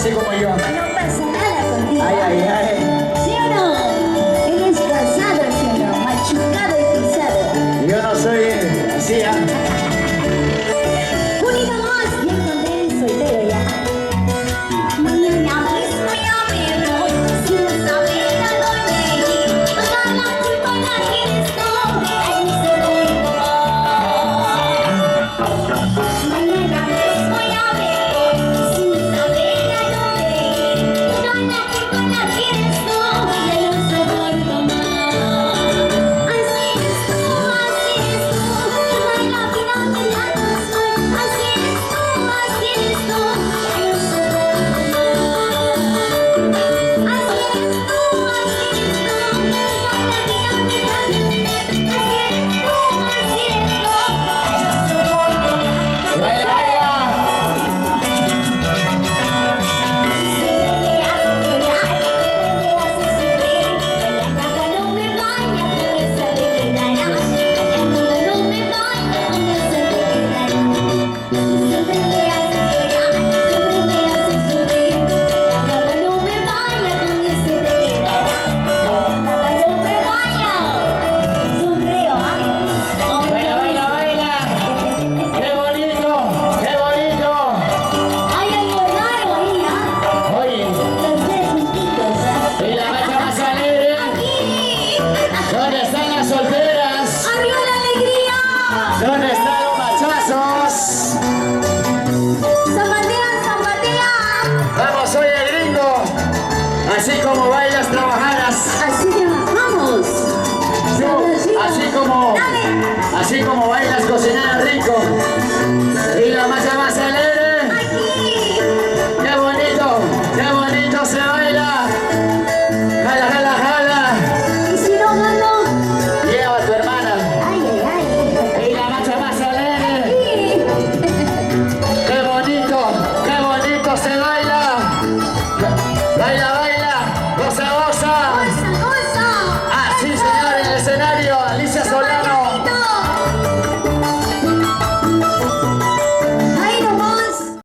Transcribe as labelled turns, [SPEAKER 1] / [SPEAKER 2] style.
[SPEAKER 1] así como yo.
[SPEAKER 2] No pasa nada contigo.
[SPEAKER 1] Ay, ay, ay.
[SPEAKER 2] ¿Sí o no? Eres casado, ¿sí o no? Machucado y pisado.
[SPEAKER 1] Yo no soy así, ¿ah?
[SPEAKER 2] Unito más, bien contento y soltero ya. Mañana mismo ya me voy, sin saber a dónde ir. Toda la culpa la tienes tú, ay, mi segundo. Mañana mismo ya me voy, sin saber a dónde ir. Toda la culpa la tienes tú, ya no soporto más. Así es tú, toda la vida me la das mal. Así es tú, ya no soporto más. Así es tú, toda la vida me la das mal. Así es tú, ya no soporto más.
[SPEAKER 1] ¡Baila, baila! ¡Baila, baila, baila! ¡Qué bonito! ¡Qué bonito!
[SPEAKER 2] Hay algo raro ahí, ¿ah?
[SPEAKER 1] Oye,
[SPEAKER 2] Los tres juntitos, ¿ah?
[SPEAKER 1] ¿y la macha más alegre?
[SPEAKER 2] ¡Aquí!
[SPEAKER 1] ¿Dónde están las solteras?
[SPEAKER 2] ¡Arriba la alegría!
[SPEAKER 1] ¿Dónde están los machazos?
[SPEAKER 2] ¡Zapatean, zapatean!
[SPEAKER 1] Vamos, oye, gringo. Así como bailas, trabajadas.
[SPEAKER 2] Así trabajamos.
[SPEAKER 1] Tú, así como bailas, cocinar rico.